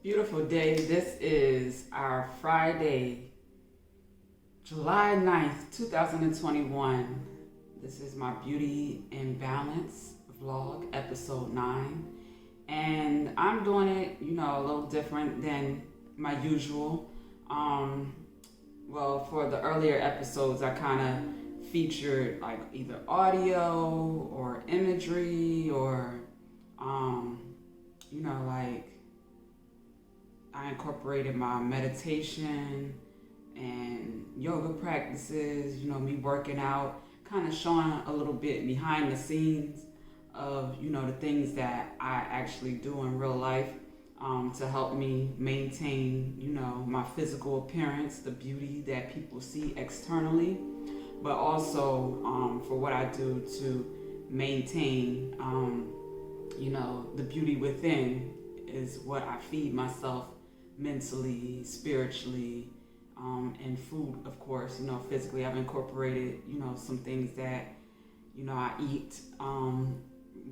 Beautiful day. This is our Friday, July 9th, 2021. This is my Beauty and Balance vlog, episode 9. And I'm doing it, a little different than my usual. For the earlier episodes, I kind of featured like either audio or imagery or, like I incorporated my meditation and yoga practices, me working out, kind of showing a little bit behind the scenes of, the things that I actually do in real life to help me maintain, my physical appearance, the beauty that people see externally, but also for what I do to maintain, the beauty within is what I feed myself mentally, spiritually, and food, of course. Physically, I've incorporated, some things that, I eat.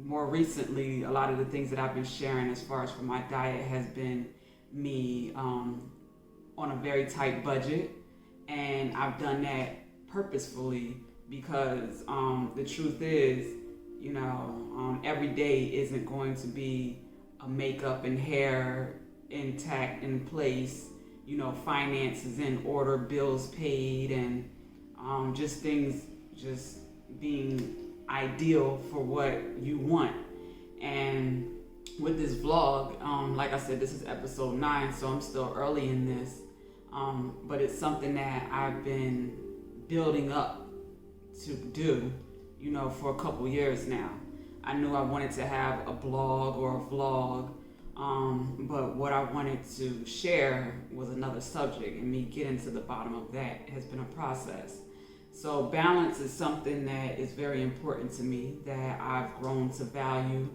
More recently, a lot of the things that I've been sharing as far as for my diet has been me on a very tight budget, and I've done that purposefully because the truth is, every day isn't going to be a makeup and hair intact in place, finances in order, bills paid, and just things just being ideal for what you want. And with this vlog, like I said, this is episode 9, so I'm still early in this, but it's something that I've been building up to do, for a couple years now. I knew I wanted to have a blog or a vlog, but what I wanted to share was another subject, and me getting to the bottom of that has been a process. So balance is something that is very important to me, that I've grown to value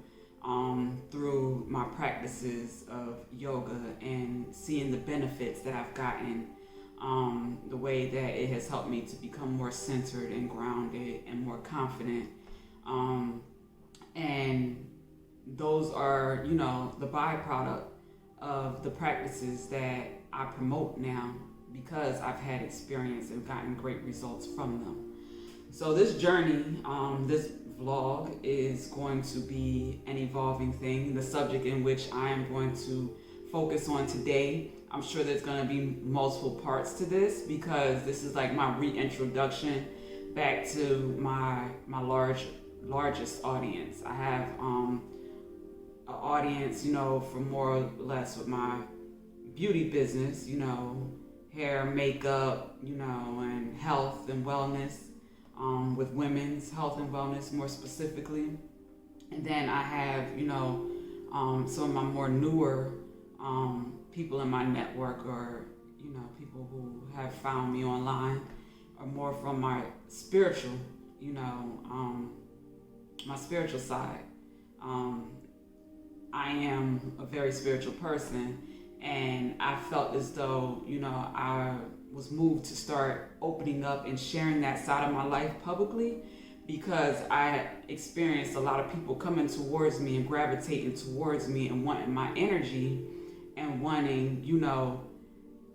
through my practices of yoga and seeing the benefits that I've gotten, the way that it has helped me to become more centered and grounded and more confident. And those are, the byproduct of the practices that I promote now because I've had experience and gotten great results from them. So this journey, this vlog is going to be an evolving thing. The subject in which I am going to focus on today, I'm sure there's going to be multiple parts to this because this is like my reintroduction back to my largest audience. I have an audience, for more or less with my beauty business, hair, makeup, and health and wellness, with women's health and wellness more specifically. And then I have, some of my more newer people in my network, or, people who have found me online, are more from my spiritual, my spiritual side. I am a very spiritual person, and I felt as though, I was moved to start opening up and sharing that side of my life publicly because I experienced a lot of people coming towards me and gravitating towards me and wanting my energy and wanting,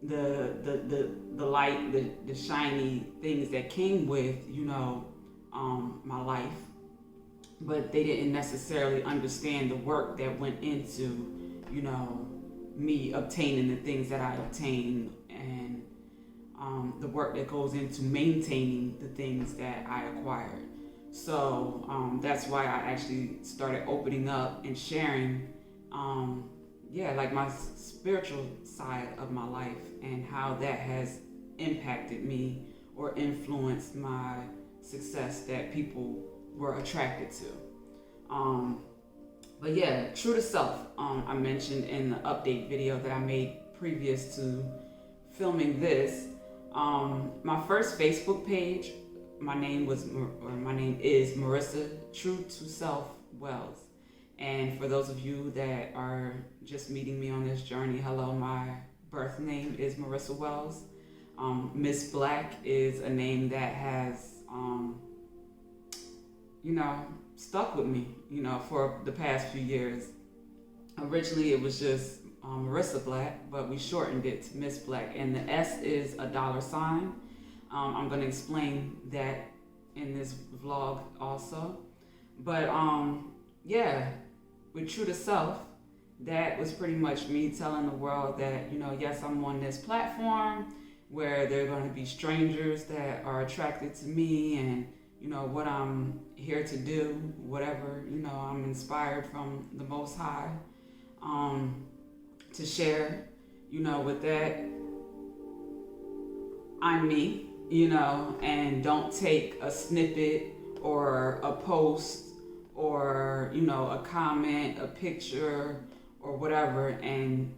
the light, the shiny things that came with, my life. But they didn't necessarily understand the work that went into, me obtaining the things that I obtained, and the work that goes into maintaining the things that I acquired. So that's why I actually started opening up and sharing, like my spiritual side of my life and how that has impacted me or influenced my success that people were attracted to. But yeah, true to self, I mentioned in the update video that I made previous to filming this, my first Facebook page, my name is Marissa True to Self Wells. And for those of you that are just meeting me on this journey, hello, my birth name is Marissa Wells. Miss Black is a name that has, stuck with me, for the past few years. Originally, it was just Marissa Black, but we shortened it to Miss Black. And the S is a $sign. I'm going to explain that in this vlog also. But yeah, with True to Self, that was pretty much me telling the world that, yes, I'm on this platform where there are going to be strangers that are attracted to me and, what I'm here to do, whatever, I'm inspired from the Most High to share, with that. I'm me, and don't take a snippet or a post or, a comment, a picture or whatever and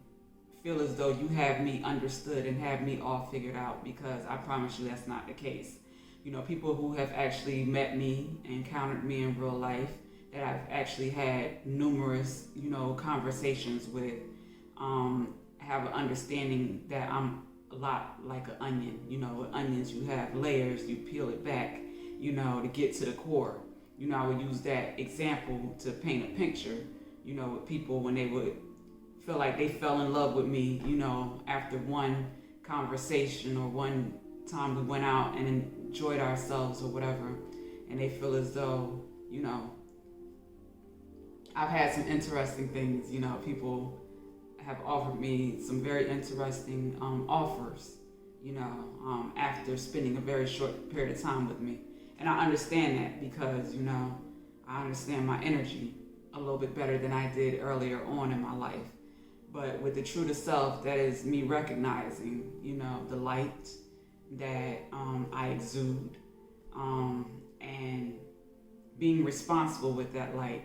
feel as though you have me understood and have me all figured out, because I promise you that's not the case. People who have actually met me, encountered me in real life, that I've actually had numerous, conversations with, have an understanding that I'm a lot like an onion. With onions, you have layers, you peel it back, to get to the core. I would use that example to paint a picture, with people when they would feel like they fell in love with me, after one conversation or one time we went out and enjoyed ourselves or whatever, and they feel as though, I've had some interesting things, people have offered me some very interesting offers, after spending a very short period of time with me. And I understand that because, I understand my energy a little bit better than I did earlier on in my life. But with the True to Self, that is me recognizing, the light that I exude, and being responsible with that light.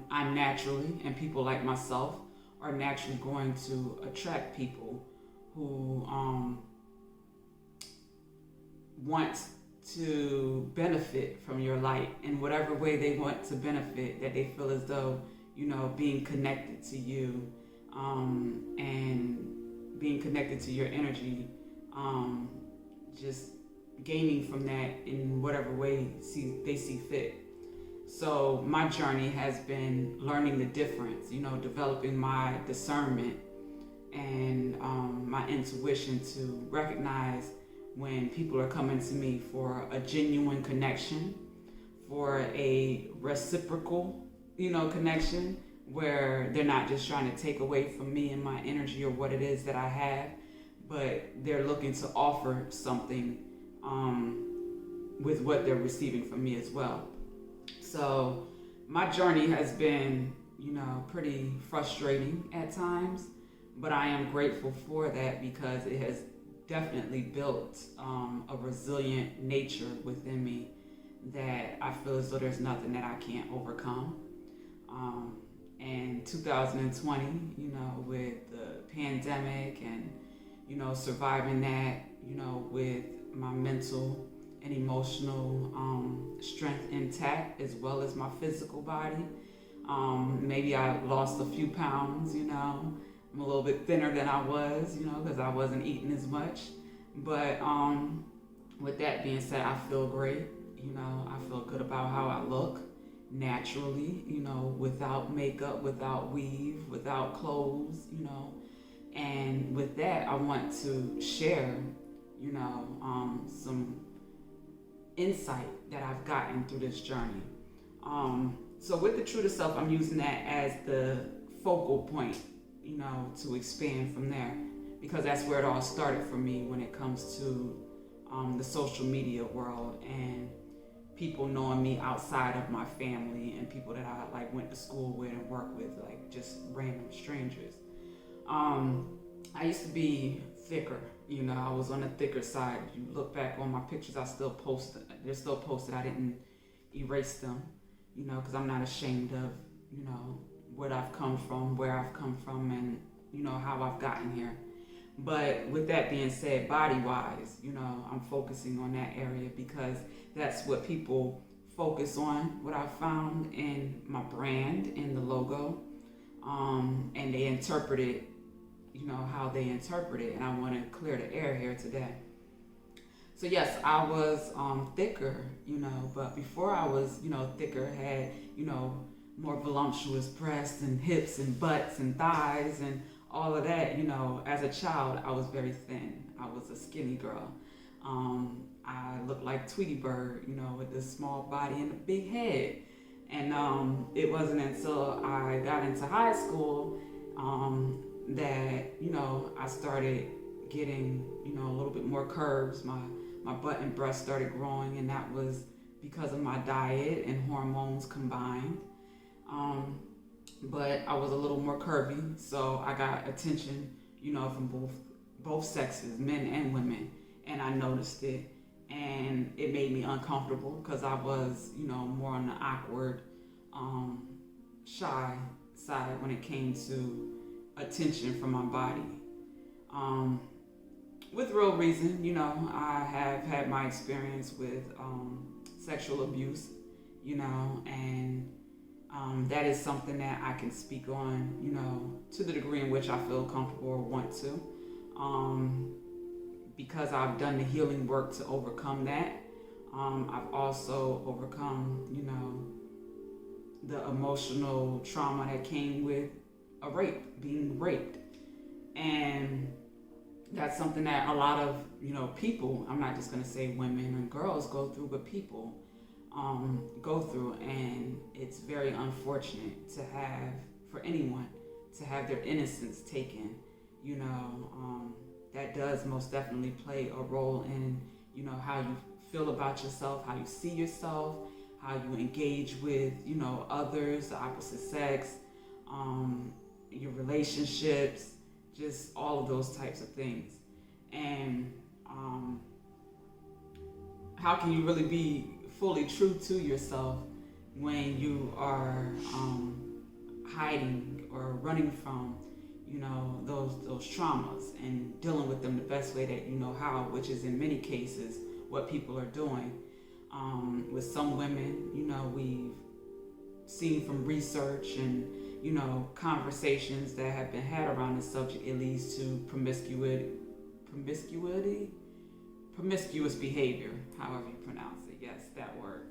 I'm naturally, and people like myself are naturally going to attract people who want to benefit from your light in whatever way they want to benefit, that they feel as though, being connected to you, and being connected to your energy, just gaining from that in whatever way they see fit. So my journey has been learning the difference, developing my discernment and my intuition to recognize when people are coming to me for a genuine connection, for a reciprocal, connection, where they're not just trying to take away from me and my energy or what it is that I have, but they're looking to offer something with what they're receiving from me as well. So my journey has been, pretty frustrating at times, but I am grateful for that because it has definitely built a resilient nature within me that I feel as though there's nothing that I can't overcome. And 2020, with the pandemic and, surviving that, with my mental and emotional strength intact, as well as my physical body. Maybe I lost a few pounds, I'm a little bit thinner than I was, because I wasn't eating as much. But with that being said, I feel great. I feel good about how I look naturally, without makeup, without weave, without clothes, And with that, I want to share, some insight that I've gotten through this journey. So with the True to Self, I'm using that as the focal point, to expand from there, because that's where it all started for me when it comes to the social media world and people knowing me outside of my family and people that I went to school with and worked with, just random strangers. I used to be thicker, I was on the thicker side. If you look back on my pictures, they're still posted. I didn't erase them, because I'm not ashamed of, what I've come from, where I've come from, and, how I've gotten here. But with that being said, body-wise, I'm focusing on that area because that's what people focus on, what I found in my brand, in the logo, and they interpret it, how they interpret it, and I want to clear the air here today. So yes, I was thicker, but before I was, thicker, had, more voluptuous breasts and hips and butts and thighs and all of that. As a child, I was very thin. I was a skinny girl. I looked like Tweety Bird, with this small body and a big head. And it wasn't until I got into high school that, I started getting, a little bit more curves. My butt and breast started growing, and that was because of my diet and hormones combined. But I was a little more curvy, so I got attention, from both sexes, men and women, and I noticed it, and it made me uncomfortable because I was, more on the awkward, shy side when it came to attention from my body. With real reason, I have had my experience with sexual abuse, and that is something that I can speak on, to the degree in which I feel comfortable or want to, because I've done the healing work to overcome that. I've also overcome, the emotional trauma that came with being raped. And that's something that a lot of, people, I'm not just going to say women and girls go through, but people go through. And it's very unfortunate for anyone to have their innocence taken. That does most definitely play a role in, how you feel about yourself, how you see yourself, how you engage with, others, the opposite sex, your relationships, just all of those types of things. And how can you really be fully true to yourself when you are hiding or running from, those traumas and dealing with them the best way that you know how, which is in many cases what people are doing. With some women, we've seen from research and, conversations that have been had around this subject, it leads to promiscuous behavior, however you pronounce it. Yes, that word.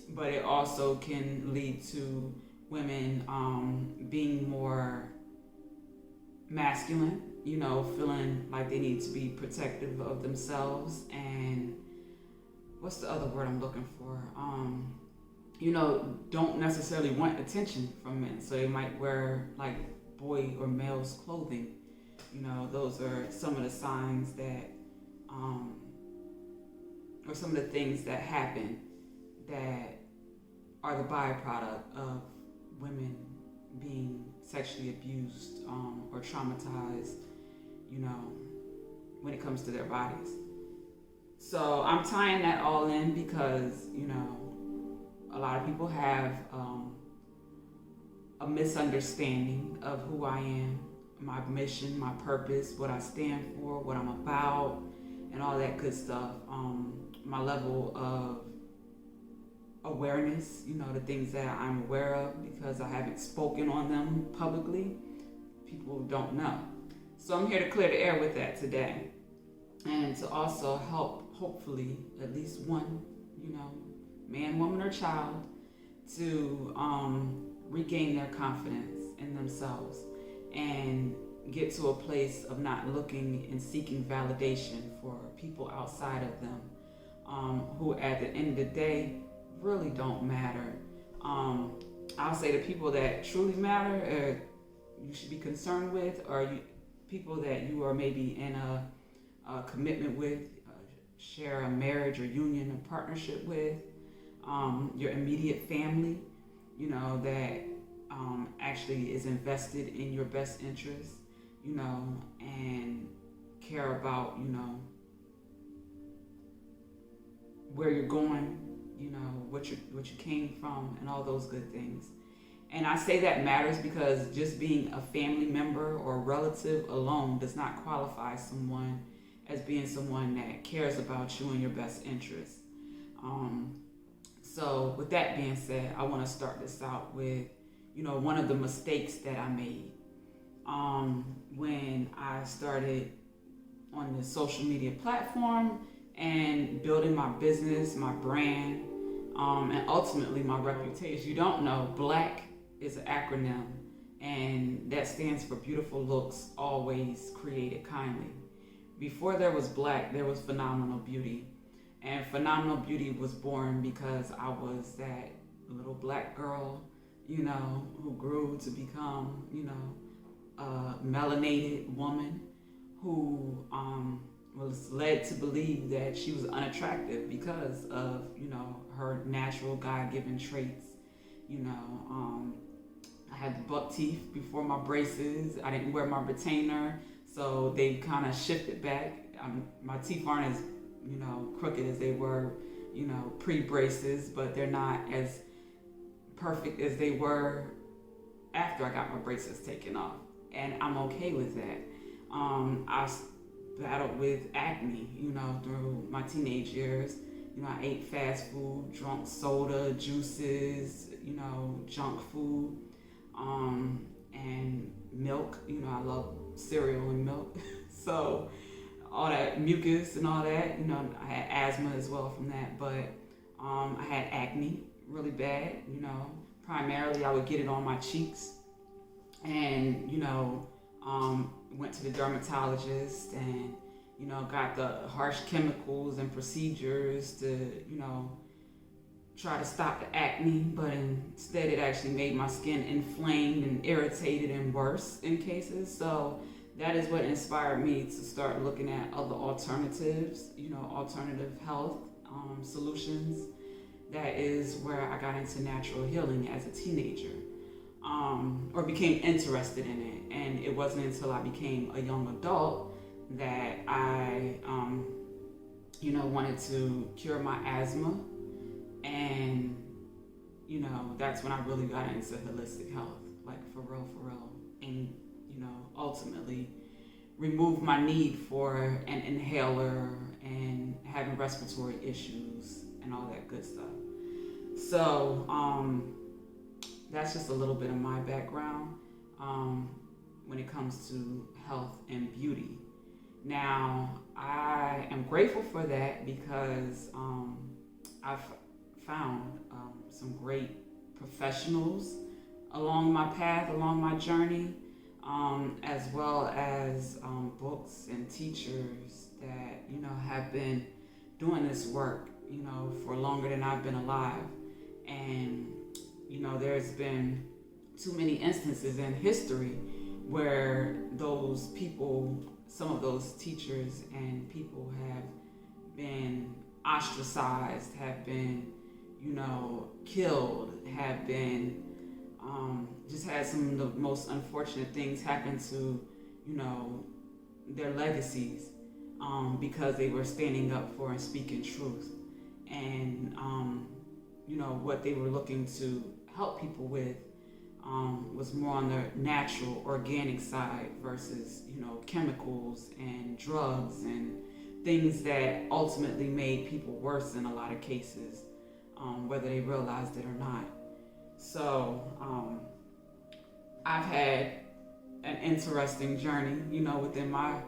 But it also can lead to women being more masculine, feeling like they need to be protective of themselves, and what's the other word I'm looking for? Don't necessarily want attention from men, so they might wear like boy or male's clothing. Those are some of the signs that, or some of the things that happen that are the byproduct of women being sexually abused or traumatized, when it comes to their bodies. So I'm tying that all in because, a lot of people have a misunderstanding of who I am, my mission, my purpose, what I stand for, what I'm about, and all that good stuff. My level of awareness, the things that I'm aware of because I haven't spoken on them publicly, people don't know. So I'm here to clear the air with that today, and to also help, hopefully, at least one, man, woman, or child to regain their confidence in themselves and get to a place of not looking and seeking validation for people outside of them, who at the end of the day really don't matter. I'll say the people that truly matter, you should be concerned with, are people that you are maybe in a commitment with, share a marriage or union or partnership with, your immediate family, that actually is invested in your best interest, and care about, where you're going, what you came from, and all those good things. And I say that matters because just being a family member or relative alone does not qualify someone as being someone that cares about you and your best interests. So with that being said, I want to start this out with, one of the mistakes that I made when I started on the social media platform and building my business, my brand, and ultimately my reputation. You don't know, BLACK is an acronym, and that stands for Beautiful Looks Always Created Kindly. Before there was BLACK, there was Phenomenal Beauty. And Phenomenal Beauty was born because I was that little black girl, who grew to become, a melanated woman who was led to believe that she was unattractive because of, her natural God-given traits. I had the buck teeth before my braces. I didn't wear my retainer, so they kind of shifted back. My teeth aren't as, crooked as they were, pre-braces, but they're not as perfect as they were after I got my braces taken off. And I'm okay with that. I battled with acne, through my teenage years. I ate fast food, drunk soda, juices, junk food, and milk. I love cereal and milk. So all that mucus and all that, I had asthma as well from that. But I had acne really bad, primarily I would get it on my cheeks. And, went to the dermatologist and, got the harsh chemicals and procedures to, try to stop the acne, but instead it actually made my skin inflamed and irritated and worse in cases. So that is what inspired me to start looking at other alternatives, alternative health solutions. That is where I got into natural healing as a teenager, or became interested in it. And it wasn't until I became a young adult that I, wanted to cure my asthma. And, that's when I really got into holistic health, like for real. And, ultimately remove my need for an inhaler and having respiratory issues and all that good stuff. So, that's just a little bit of my background when it comes to health and beauty. Now, I am grateful for that because I've found some great professionals along my path, along my journey, as well as books and teachers that, have been doing this work, for longer than I've been alive. And, there's been too many instances in history where those people, some of those teachers and people have been ostracized, have been, killed, have been, just had some of the most unfortunate things happen to, their legacies, because they were standing up for and speaking truth. And, what they were looking to help people with was more on the natural, organic side versus, chemicals and drugs and things that ultimately made people worse in a lot of cases, whether they realized it or not. So I've had an interesting journey, within my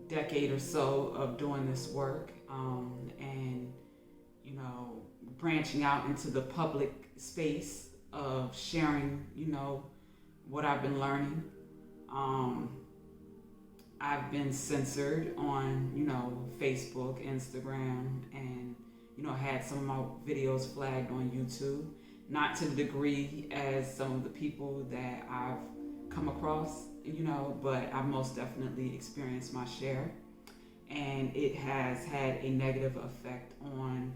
decade or so of doing this work, and, branching out into the public space of sharing, what I've been learning. I've been censored on, Facebook, Instagram, and, had some of my videos flagged on YouTube. Not to the degree as some of the people that I've come across, but I've most definitely experienced my share. And it has had a negative effect on,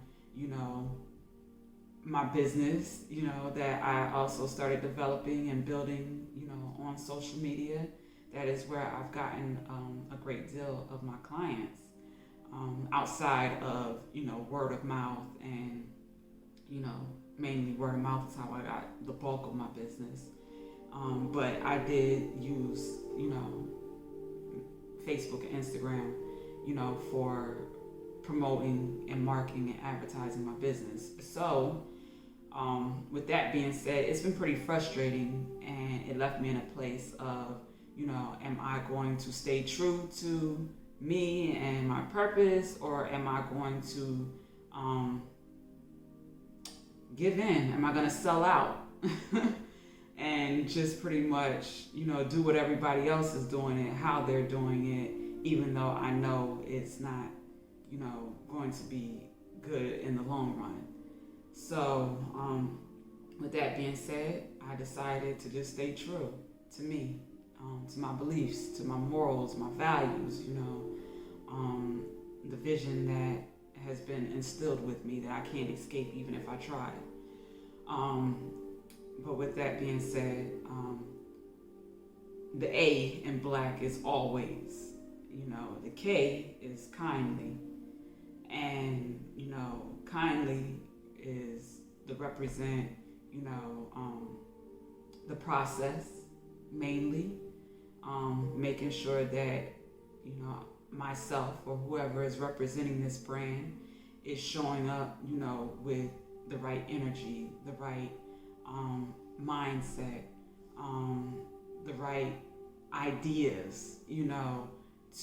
my business, that I also started developing and building, on social media. That is where I've gotten a great deal of my clients, outside of, word of mouth and, mainly word of mouth is how I got the bulk of my business. But I did use, Facebook and Instagram, for promoting and marketing and advertising my business. So, with that being said, it's been pretty frustrating, and it left me in a place of, am I going to stay true to me and my purpose, or am I going to give in? Am I going to sell out? And just pretty much, do what everybody else is doing it, how they're doing it, even though I know it's not, going to be good in the long run. So, with that being said, I decided to just stay true to me, to my beliefs, to my morals, my values, the vision that has been instilled with me that I can't escape even if I tried. But with that being said, the A in black is always, the K is kindly. And, kindly is to represent, the process mainly, making sure that, myself or whoever is representing this brand is showing up, with the right energy, the right mindset, the right ideas,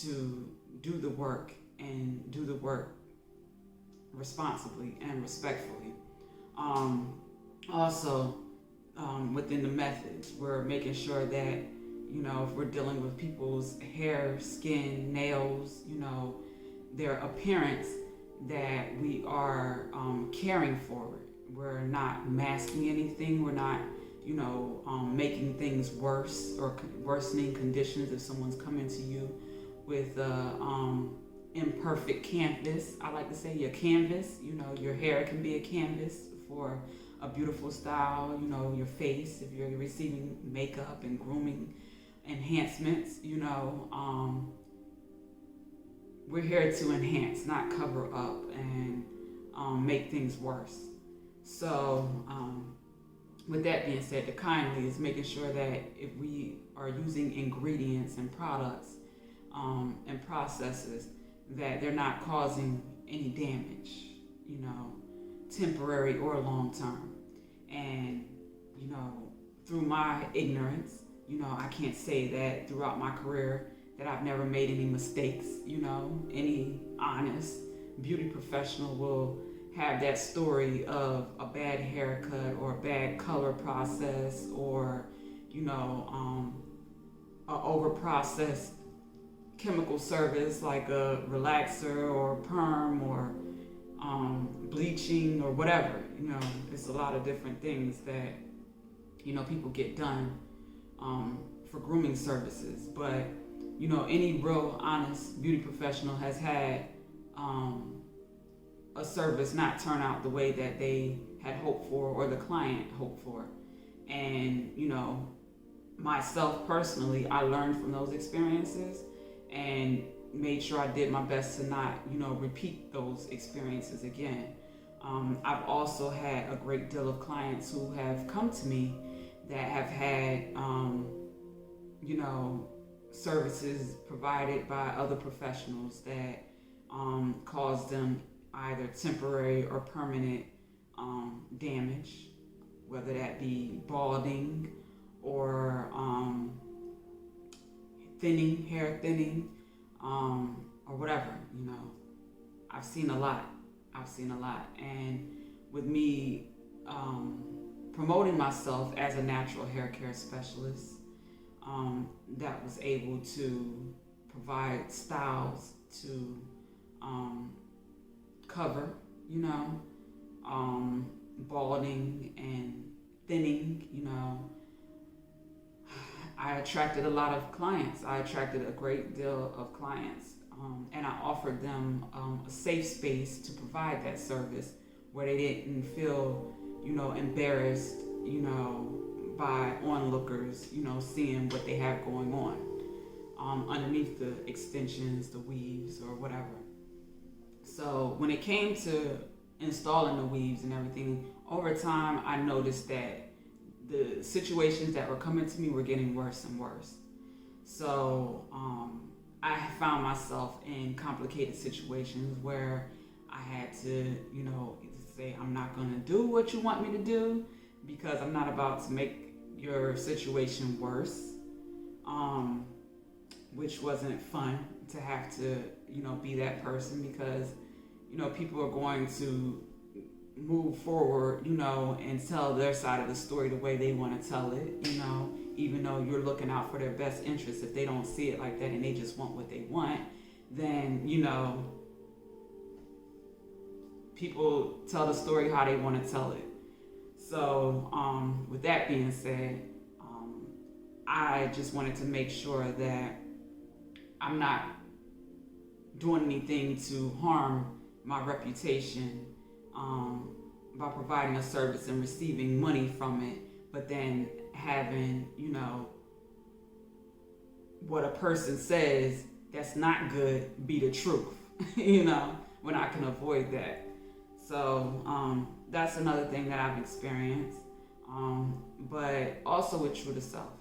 to do the work and do the work responsibly and respectfully. Also, within the methods, we're making sure that, if we're dealing with people's hair, skin, nails, their appearance, that we are caring for it. We're not masking anything. We're not, making things worse or worsening conditions if someone's coming to you with imperfect canvas. I like to say your canvas, your hair can be a canvas for a beautiful style, your face, if you're receiving makeup and grooming enhancements, we're here to enhance, not cover up and make things worse. So, with that being said, the kindly is making sure that if we are using ingredients and products and processes, that they're not causing any damage, temporary or long term. And, through my ignorance, I can't say that throughout my career that I've never made any mistakes. Any honest beauty professional will have that story of a bad haircut or a bad color process or, a over-processed chemical service like a relaxer or perm or bleaching or whatever. It's a lot of different things that, people get done for grooming services. But, any real honest beauty professional has had a service not turn out the way that they had hoped for or the client hoped for. And, myself personally, I learned from those experiences and made sure I did my best to not, repeat those experiences again. I've also had a great deal of clients who have come to me that have had, services provided by other professionals that caused them either temporary or permanent damage, whether that be balding or thinning, hair thinning, or whatever. I've seen a lot. And with me promoting myself as a natural hair care specialist, that was able to provide styles to cover, balding and thinning, I attracted a lot of clients. I attracted a great deal of clients, and I offered them a safe space to provide that service where they didn't feel, embarrassed, by onlookers, seeing what they have going on underneath the extensions, the weaves, or whatever. So when it came to installing the weaves and everything, over time I noticed that the situations that were coming to me were getting worse and worse. So I found myself in complicated situations where I had to, say, I'm not going to do what you want me to do because I'm not about to make your situation worse, which wasn't fun to have to, be that person because, people are going to move forward, and tell their side of the story the way they want to tell it, even though you're looking out for their best interests. If they don't see it like that and they just want what they want, then, people tell the story how they want to tell it. So, with that being said, I just wanted to make sure that I'm not doing anything to harm my reputation by providing a service and receiving money from it, but then having, what a person says that's not good be the truth, when I can avoid that. So that's another thing that I've experienced. But also with True to Self,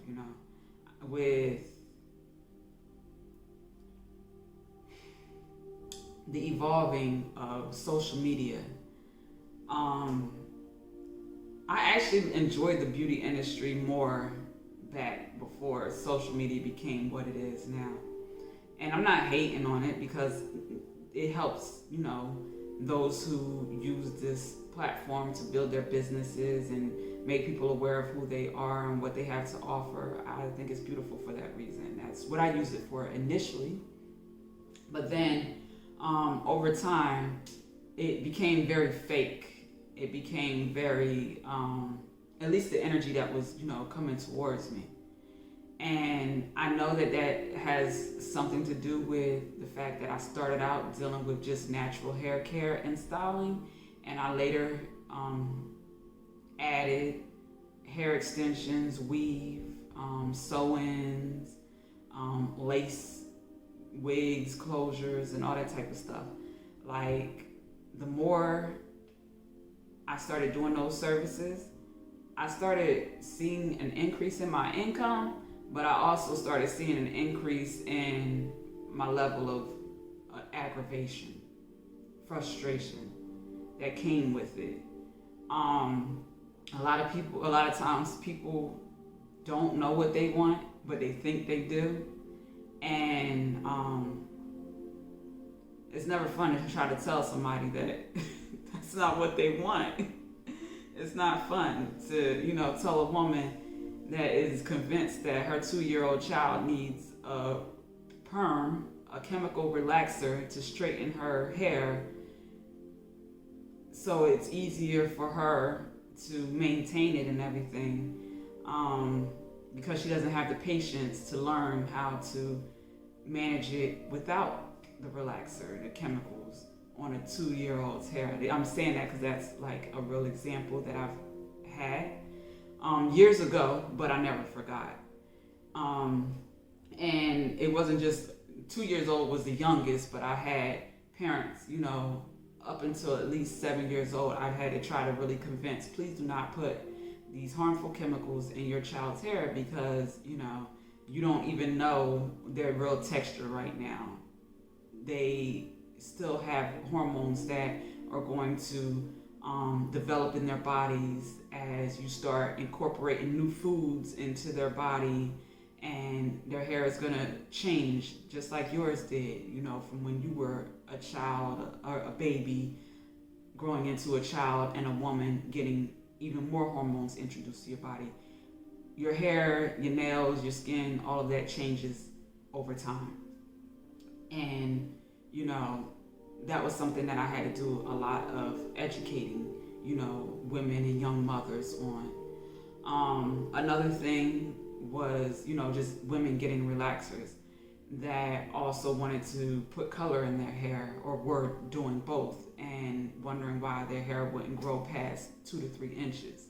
with the evolving of social media. I actually enjoyed the beauty industry more back before social media became what it is now. And I'm not hating on it because it helps, those who use this platform to build their businesses and make people aware of who they are and what they have to offer. I think it's beautiful for that reason. That's what I used it for initially. But then over time, it became very fake. It became very, at least the energy that was, coming towards me. And I know that that has something to do with the fact that I started out dealing with just natural hair care and styling. And I later added hair extensions, weave, sew-ins, lace, wigs, closures, and all that type of stuff. Like, the more I started doing those services, I started seeing an increase in my income, but I also started seeing an increase in my level of aggravation, frustration that came with it. A lot of times people don't know what they want, but they think they do. And it's never fun to try to tell somebody that that's not what they want. It's not fun to, tell a woman that is convinced that her 2-year-old child needs a perm, a chemical relaxer to straighten her hair so it's easier for her to maintain it and everything, because she doesn't have the patience to learn how to manage it without the relaxer, the chemicals on a 2-year-old's hair. I'm saying that because that's like a real example that I've had years ago, but I never forgot. And it wasn't just 2 years old was the youngest, but I had parents, up until at least 7 years old, I've had to try to really convince, please do not put these harmful chemicals in your child's hair because, you don't even know their real texture right now. They still have hormones that are going to develop in their bodies as you start incorporating new foods into their body, and their hair is going to change just like yours did, from when you were a child or a baby growing into a child and a woman getting even more hormones introduced to your body. Your hair, your nails, your skin, all of that changes over time. And, that was something that I had to do a lot of educating, women and young mothers on. Another thing was, just women getting relaxers that also wanted to put color in their hair or were doing both and wondering why their hair wouldn't grow past 2 to 3 inches.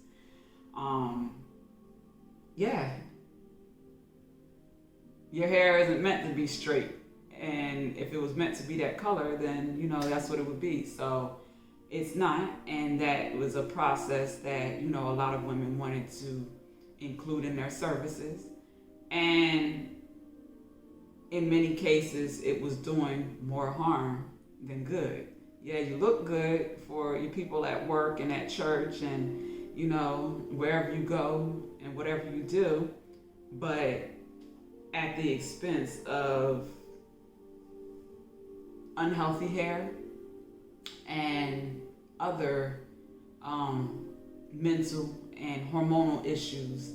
Your hair isn't meant to be straight. And if it was meant to be that color, then, that's what it would be. So it's not. And that was a process that, a lot of women wanted to include in their services. And in many cases, it was doing more harm than good. Yeah, you look good for your people at work and at church and, wherever you go and whatever you do, but at the expense of unhealthy hair and other mental and hormonal issues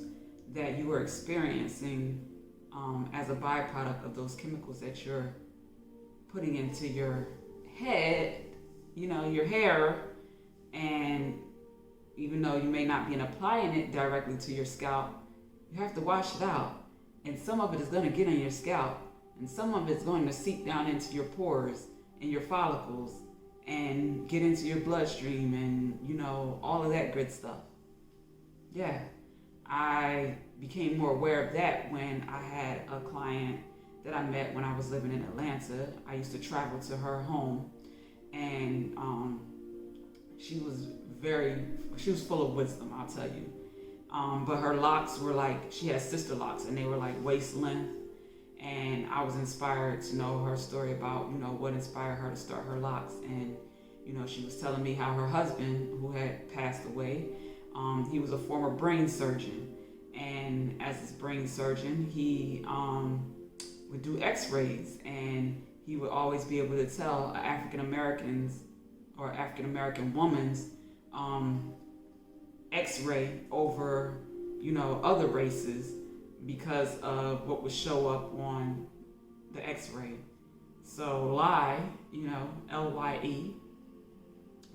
that you are experiencing as a byproduct of those chemicals that you're putting into your head, your hair, and even though you may not be applying it directly to your scalp, you have to wash it out. And some of it is going to get on your scalp, and some of it's going to seep down into your pores and your follicles and get into your bloodstream and, all of that good stuff. Yeah, I became more aware of that when I had a client that I met when I was living in Atlanta. I used to travel to her home, and she was full of wisdom, I'll tell you. But her locks were like, she had sister locks, and they were like waist length. And I was inspired to know her story about, what inspired her to start her locks. And, she was telling me how her husband, who had passed away, he was a former brain surgeon. And as this brain surgeon, he would do x-rays, and he would always be able to tell African Americans or African American woman's x-ray over, other races because of what would show up on the x-ray. So lye, Lye,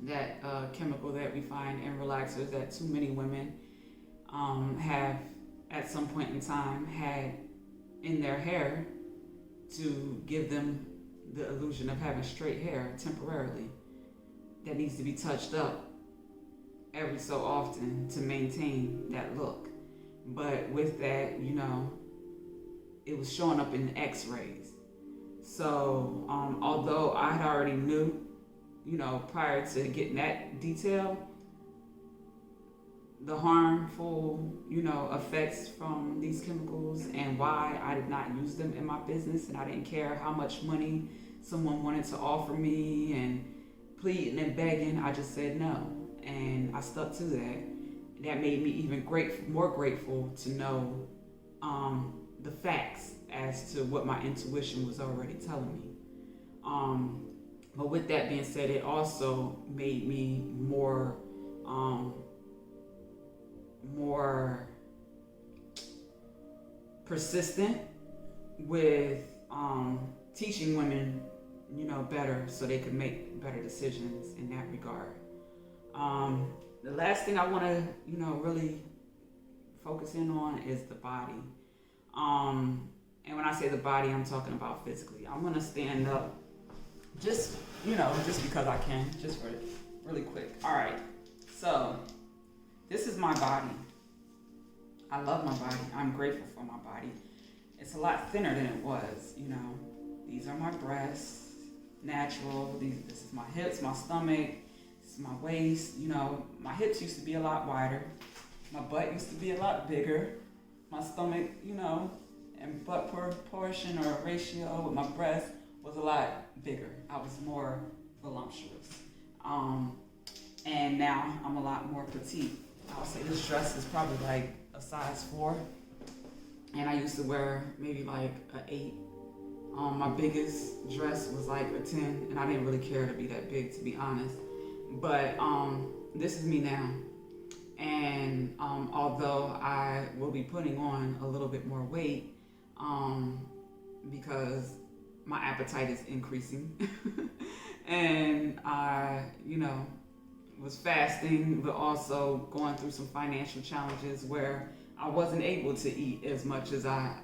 that chemical that we find in relaxers that too many women have at some point in time had in their hair to give them the illusion of having straight hair temporarily, that needs to be touched up every so often to maintain that look. But with that, it was showing up in the x-rays. So although I had already knew, prior to getting that detail, the harmful, effects from these chemicals and why I did not use them in my business, and I didn't care how much money someone wanted to offer me and pleading and begging, I just said no. And I stuck to that. That made me even more grateful to know the facts as to what my intuition was already telling me. But with that being said, it also made me more persistent with teaching women, better so they could make better decisions in that regard. The last thing I want to, really focus in on is the body. And when I say the body, I'm talking about physically. I'm going to stand up just because I can, just for really quick. All right. So this is my body. I love my body. I'm grateful for my body. It's a lot thinner than it was, These are my breasts, natural. This is my hips, my stomach. This is my waist. My hips used to be a lot wider. My butt used to be a lot bigger. My stomach, and butt proportion or ratio with my breast was a lot bigger. I was more voluptuous. And now I'm a lot more petite. I'll say this dress is probably like a size 4. And I used to wear maybe like an 8. My biggest dress was like a 10, and I didn't really care to be that big, to be honest. But this is me now. And although I will be putting on a little bit more weight because my appetite is increasing and I, was fasting, but also going through some financial challenges where I wasn't able to eat as much as I,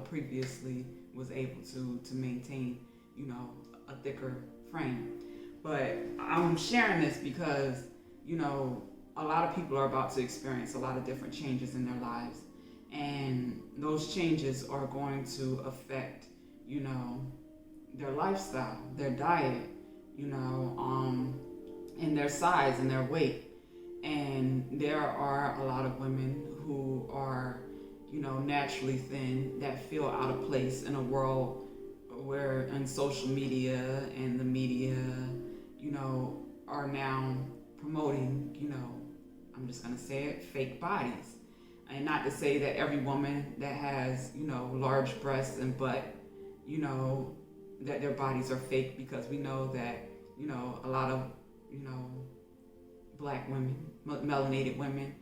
previously was able to maintain, a thicker frame. But I'm sharing this because, a lot of people are about to experience a lot of different changes in their lives. And those changes are going to affect, their lifestyle, their diet, and their size and their weight. And there are a lot of women who are, naturally thin that feel out of place in a world where in social media and the media, are now promoting, I'm just going to say it, fake bodies. And not to say that every woman that has, large breasts and butt, that their bodies are fake, because we know that, a lot of, Black women, melanated women,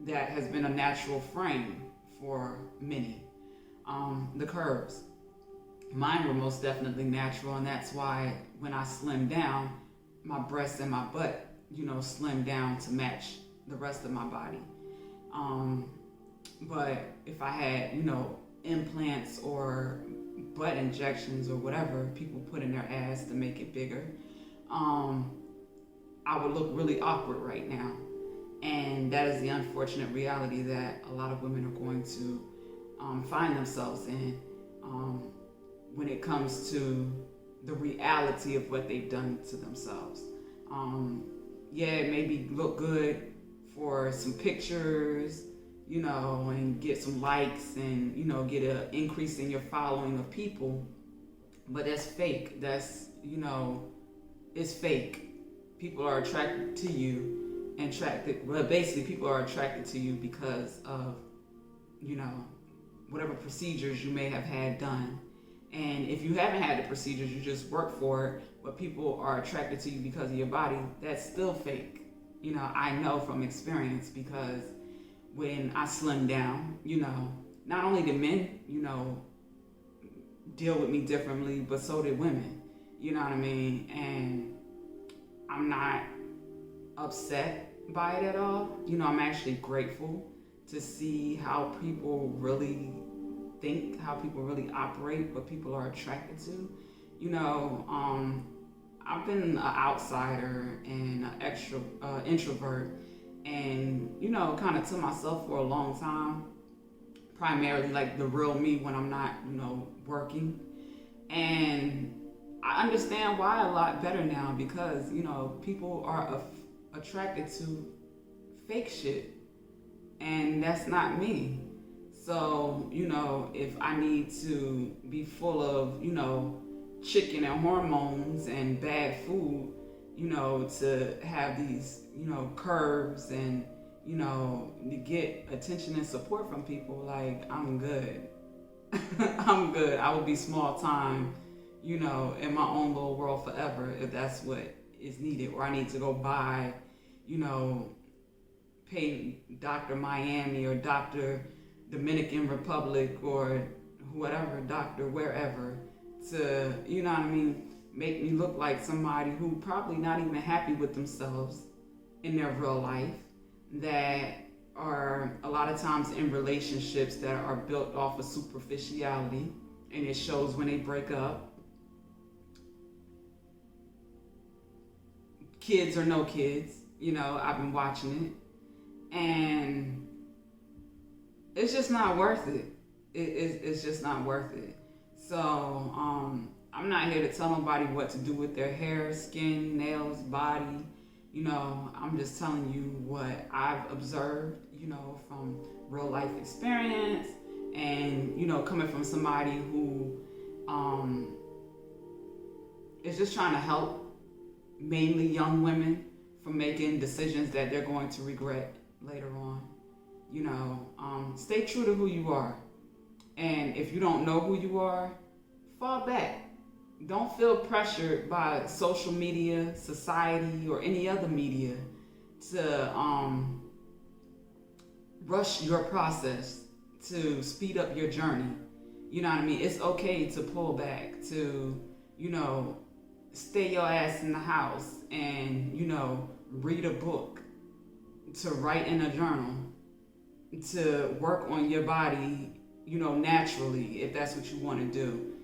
that has been a natural frame for many. The curves. Mine were most definitely natural, and that's why when I slimmed down, my breasts and my butt, slimmed down to match the rest of my body. But if I had, implants or butt injections or whatever people put in their ass to make it bigger, I would look really awkward right now. And that is the unfortunate reality that a lot of women are going to find themselves in when it comes to the reality of what they've done to themselves. Yeah, it maybe look good for some pictures, and get some likes and, get an increase in your following of people. But that's fake. That's, it's fake. People are attracted to you basically people are attracted to you because of, whatever procedures you may have had done. And if you haven't had the procedures, you just work for it, but people are attracted to you because of your body, that's still fake. I know from experience, because when I slimmed down, not only did men, deal with me differently, but so did women. You know what I mean? And I'm not upset by it at all. I'm actually grateful to see how people really think, how people really operate, what people are attracted to. I've been an outsider and an introvert, and kind of to myself for a long time, primarily like the real me when I'm not working. And I understand why a lot better now, because people are attracted to fake shit, and that's not me. So if I need to be full of chicken and hormones and bad food, to have these curves and to get attention and support from people, like, I'm good. I'm good. I will be small time, in my own little world forever, if that's what is needed. Or I need to go buy, pay Dr. Miami or Dr. Dominican Republic or whatever, doctor wherever, to, make me look like somebody who probably not even happy with themselves in their real life, that are a lot of times in relationships that are built off of superficiality, and it shows when they break up. Kids or no kids, I've been watching it, and it's just not worth it. It's just not worth it. So I'm not here to tell nobody what to do with their hair, skin, nails, body. I'm just telling you what I've observed, from real life experience, and, coming from somebody who is just trying to help mainly young women from making decisions that they're going to regret later on. Stay true to who you are. And if you don't know who you are, fall back. Don't feel pressured by social media, society, or any other media to rush your process, to speed up your journey. You know what I mean? It's okay to pull back, to, stay your ass in the house and, read a book, to write in a journal, to work on your body, naturally, if that's what you want to do.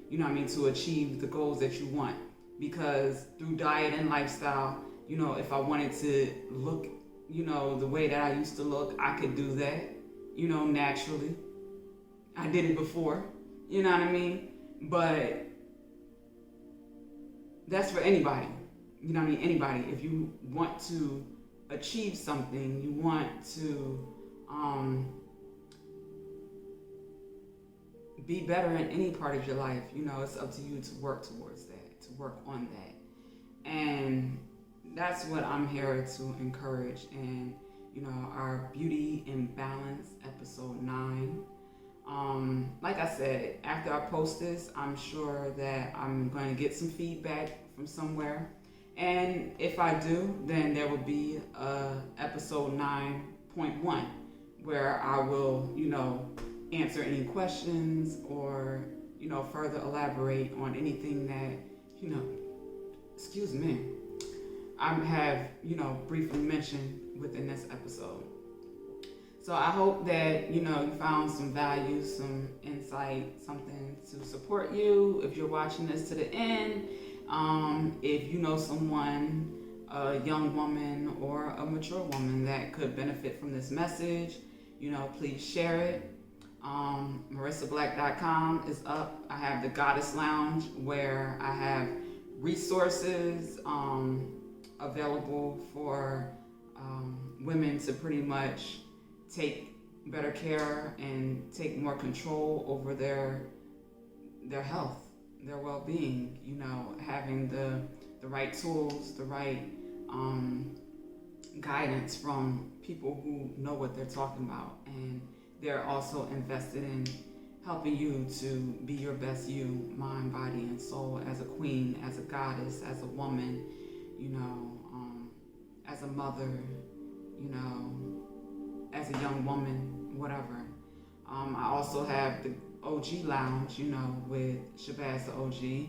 To achieve the goals that you want. Because through diet and lifestyle, if I wanted to look, the way that I used to look, I could do that, naturally. I did it before, you know what I mean? But that's for anybody, anybody. If you want to achieve something, you want to be better in any part of your life, it's up to you to work towards that, to work on that. And that's what I'm here to encourage. And, our Beauty in Balance, episode 9. Like I said, after I post this, I'm sure that I'm going to get some feedback from somewhere. And if I do, then there will be episode 9.1 where I will, answer any questions or, further elaborate on anything that, excuse me, I have, briefly mentioned within this episode. So I hope that, you found some value, some insight, something to support you if you're watching this to the end. If you know someone, a young woman or a mature woman that could benefit from this message, please share it. MarissaBlack.com is up. I have the Goddess Lounge where I have resources available for women to pretty much take better care and take more control over their health, their well-being, having the right tools, the right guidance from people who know what they're talking about, and they're also invested in helping you to be your best you, mind, body, and soul, as a queen, as a goddess, as a woman, as a mother, as a young woman, whatever. I also have the OG Lounge, with Shabazz the OG,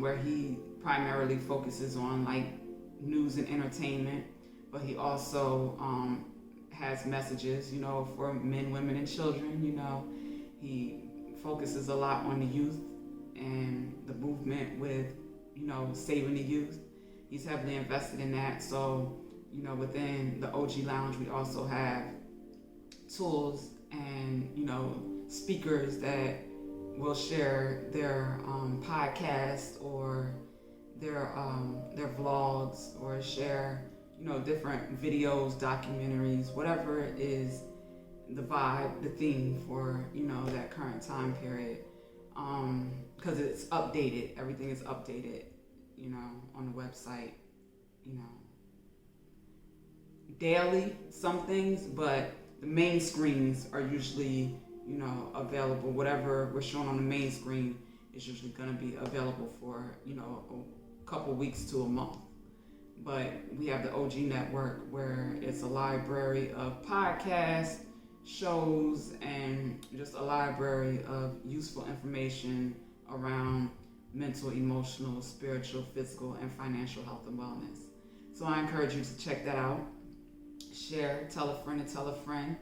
where he primarily focuses on like news and entertainment, but he also has messages, for men, women, and children. He focuses a lot on the youth and the movement with, saving the youth. He's heavily invested in that. So, within the OG Lounge, we also have tools and, speakers that will share their podcast or their vlogs, or share, different videos, documentaries, whatever is the vibe, the theme for, that current time period. Because it's updated. Everything is updated, on the website, daily, some things, but the main screens are usually, available. Whatever we're showing on the main screen is usually going to be available for, a couple weeks to a month. But we have the OG Network, where it's a library of podcasts, shows, and just a library of useful information around mental, emotional, spiritual, physical, and financial health and wellness. So I encourage you to check that out. Share, tell a friend, and tell a friend.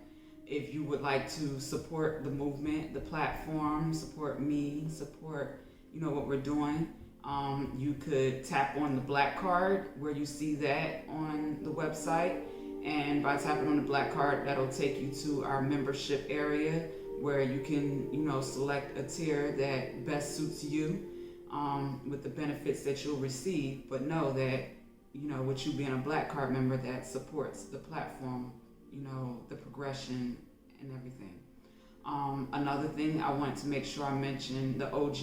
If you would like to support the movement, the platform, support me, support, what we're doing, you could tap on the Black card where you see that on the website. And by tapping on the Black card, that'll take you to our membership area where you can, select a tier that best suits you, with the benefits that you'll receive. But know that, with you being a Black card member, that supports the platform, the progression and everything. Another thing I want to make sure I mention, the OG,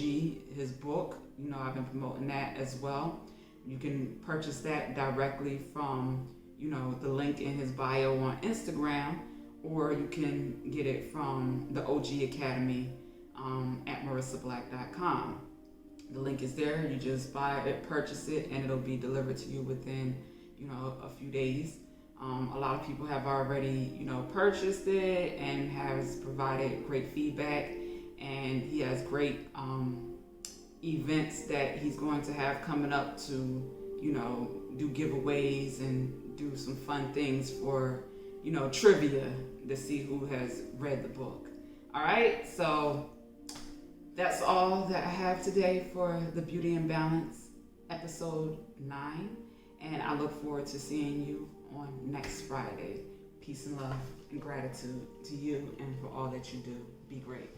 his book, I've been promoting that as well. You can purchase that directly from, the link in his bio on Instagram, or you can get it from the OG Academy at MarissaBlack.com. The link is there. You just buy it, purchase it, and it'll be delivered to you within, a few days. A lot of people have already, purchased it and has provided great feedback. And he has great events that he's going to have coming up to, do giveaways and do some fun things for, trivia to see who has read the book. All right, so that's all that I have today for the Beauty and Balance episode 9. And I look forward to seeing you on next Friday. Peace and love and gratitude to you and for all that you do. Be great.